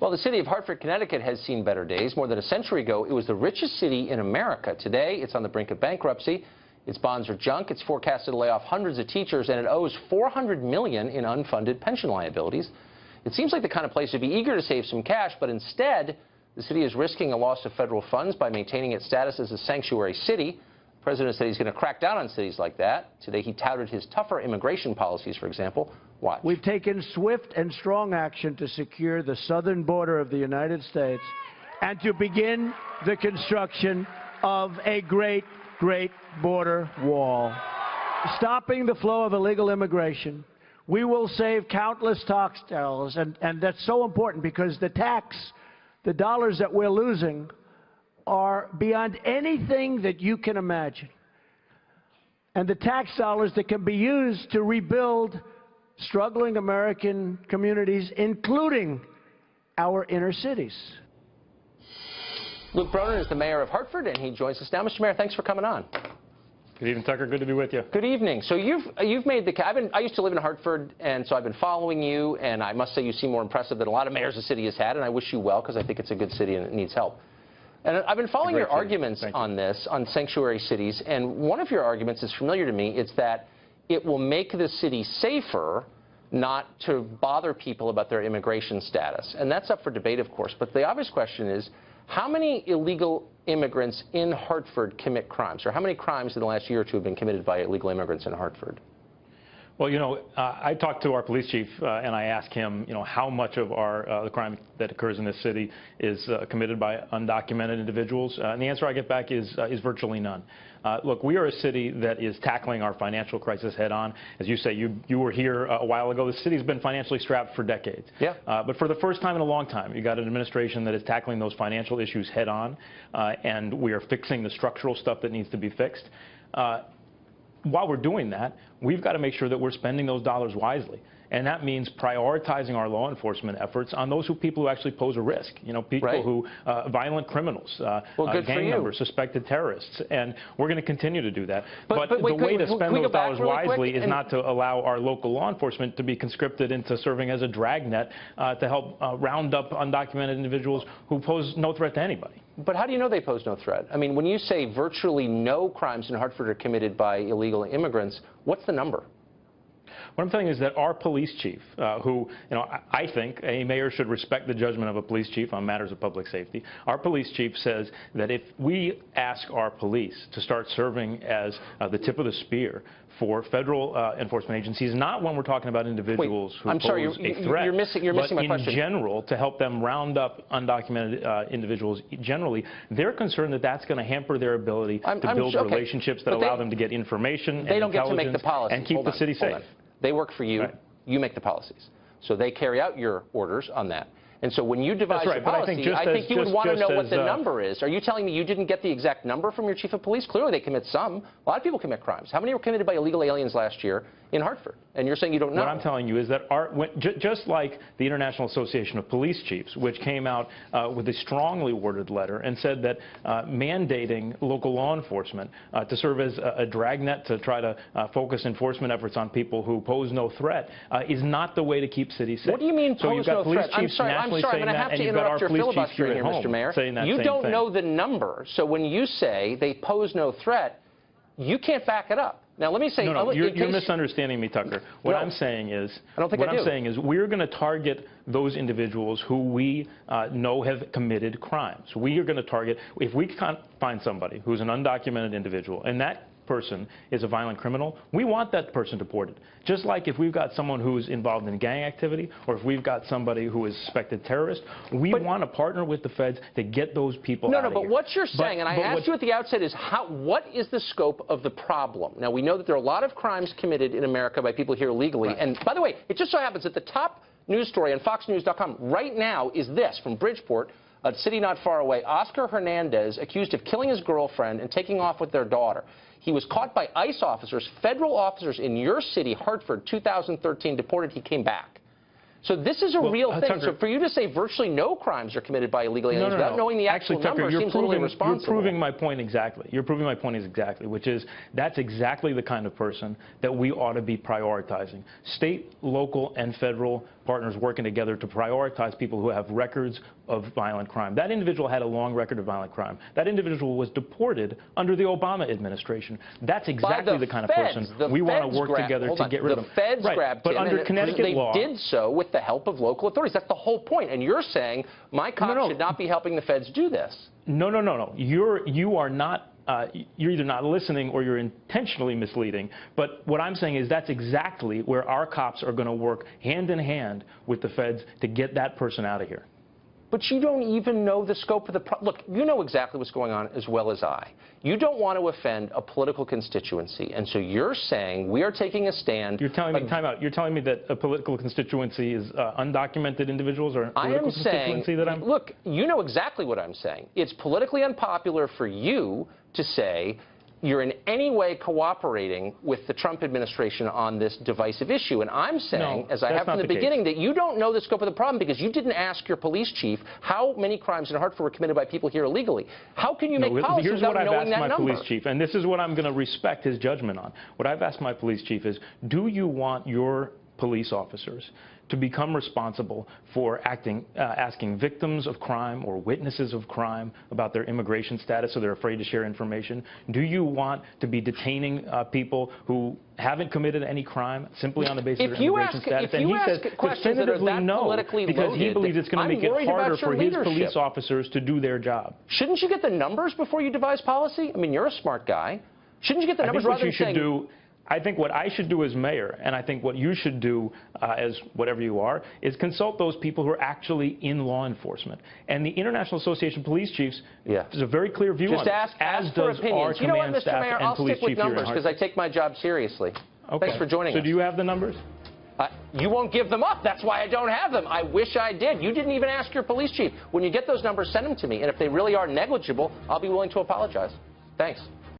Well, the city of Hartford, Connecticut has seen better days. More than a century ago, it was the richest city in America. Today, it's on the brink of bankruptcy. Its bonds are junk. It's forecasted to lay off hundreds of teachers, and it owes $400 million in unfunded pension liabilities. It seems like the kind of place to be eager to save some cash, but instead, the city is risking a loss of federal funds by maintaining its status as a sanctuary city. The president said he's going to crack down on cities like that. Today, he touted his tougher immigration policies, for example. Watch. We've taken swift and strong action to secure the southern border of the United States and to begin the construction of a great border wall. Stopping the flow of illegal immigration, we will save countless tax dollars, and that's so important because the dollars that we're losing are beyond anything that you can imagine. And the tax dollars that can be used to rebuild struggling American communities, including our inner cities. Luke Bronin is the mayor of Hartford, and he joins us now. Mr. Mayor, thanks for coming on. Good evening, Tucker. Good to be with you. Good evening. So you've made the. I used to live in Hartford, and so I've been following you. And I must say, you seem more impressive than a lot of mayors the city has had. And I wish you well because I think it's a good city and it needs help. And I've been following your arguments on this, on sanctuary cities. And one of your arguments is familiar to me. It's that it will make the city safer not to bother people about their immigration status. And that's up for debate, of course. But the obvious question is, how many illegal immigrants in Hartford commit crimes? Or how many crimes in the last year or two have been committed by illegal immigrants in Hartford? Well, you know, I talked to our police chief and I asked him, you know, how much of the crime that occurs in this city is committed by undocumented individuals. And the answer I get back is virtually none. Look, we are a city that is tackling our financial crisis head on. As you say, you were here a while ago. The city's been financially strapped for decades. Yeah. But for the first time in a long time, you got an administration that is tackling those financial issues head on, and we are fixing the structural stuff that needs to be fixed. While we're doing that, we've got to make sure that we're spending those dollars wisely. And that means prioritizing our law enforcement efforts on those people who actually pose a risk. You know, people who, violent criminals, gang members, suspected terrorists. And we're going to continue to do that. But the way to spend those dollars wisely is not to allow our local law enforcement to be conscripted into serving as a dragnet to help round up undocumented individuals who pose no threat to anybody. But how do you know they pose no threat? I mean, when you say virtually no crimes in Hartford are committed by illegal immigrants, what's the number? What I'm telling you is that our police chief, who, you know, I think a mayor should respect the judgment of a police chief on matters of public safety. Our police chief says that if we ask our police to start serving as the tip of the spear for federal enforcement agencies, not when we're talking about individuals who pose a threat, you're missing my question. In general, to help them round up undocumented individuals generally, they're concerned that that's going to hamper their ability to build relationships that allow them to get information and intelligence and keep the city safe. They work for you. Right. You make the policies. So they carry out your orders on that. And so when you devise your policy, I think you would want to know what the number is. Are you telling me you didn't get the exact number from your chief of police? Clearly they commit some. A lot of people commit crimes. How many were committed by illegal aliens last year in Hartford? And you're saying you don't know. What I'm telling you is that just like the International Association of Police Chiefs, which came out with a strongly worded letter and said that mandating local law enforcement to serve as a dragnet to try to focus enforcement efforts on people who pose no threat is not the way to keep cities safe. What do you mean pose no threat? I'm sorry, I'm going to have to interrupt your filibustering here, Mr. Mayor. You don't know the number. So when you say they pose no threat, you can't back it up. Now, let me say... No, you're misunderstanding me, Tucker. What I'm saying is... I'm saying is we're going to target those individuals who we know have committed crimes. We are going to target... If we can't find somebody who's an undocumented individual, and that person is a violent criminal, we want that person deported. Just like if we've got someone who's involved in gang activity, or if we've got somebody who is a suspected terrorist, we want to partner with the feds to get those people out of here. No, but what you're saying, and I asked you at the outset, is what is the scope of the problem? Now, we know that there are a lot of crimes committed in America by people here illegally. And by the way, it just so happens that the top news story on FoxNews.com right now is this from Bridgeport, a city not far away. Oscar Hernandez accused of killing his girlfriend and taking off with their daughter. He was caught by ICE officers, federal officers in your city, Hartford, 2013, deported. He came back. So this is a real thing. So for you to say virtually no crimes are committed by illegal aliens without knowing the actual number seems a little irresponsible. You're proving my point exactly. You're proving my point exactly, which is that's exactly the kind of person that we ought to be prioritizing. State, local, and federal partners working together to prioritize people who have records of violent crime. That individual had a long record of violent crime. That individual was deported under the Obama administration. That's exactly the kind of person we want to work together to get rid of. The feds grabbed him, but under Connecticut law, they did so with the help of local authorities. That's the whole point. And you're saying my cops should not be helping the feds do this. No. You are not. You're either not listening or you're intentionally misleading. But what I'm saying is that's exactly where our cops are going to work hand in hand with the feds to get that person out of here. But you don't even know the scope of the problem. Look, you know exactly what's going on as well as I. You don't want to offend a political constituency, and so you're saying we are taking a stand. You're telling me, time out, you're telling me that a political constituency is undocumented individuals or a political constituency that I'm... Look, you know exactly what I'm saying. It's politically unpopular for you to say you're in any way cooperating with the Trump administration on this divisive issue. And I'm saying, as I have from the beginning, that you don't know the scope of the problem because you didn't ask your police chief how many crimes in Hartford were committed by people here illegally. How can you make policy without knowing that number? Here's what I've asked my police chief, and this is what I'm going to respect his judgment on. What I've asked my police chief is, do you want your police officers to become responsible for asking victims of crime or witnesses of crime about their immigration status so they're afraid to share information? Do you want to be detaining people who haven't committed any crime simply on the basis of their immigration status? And he says definitively no, because he believes it's going to make it harder for his police officers to do their job. Shouldn't you get the numbers before you devise policy? I mean, you're a smart guy. Shouldn't you get the numbers rather than saying... I think what I should do as mayor, and I think what you should do as whatever you are, is consult those people who are actually in law enforcement. And the International Association of Police Chiefs has a very clear view on this, as does our command staff and police chief here in Hartford. I'll stick with numbers because I take my job seriously. Okay. Thanks for joining us. So do you have the numbers? You won't give them up. That's why I don't have them. I wish I did. You didn't even ask your police chief. When you get those numbers, send them to me. And if they really are negligible, I'll be willing to apologize. Thanks.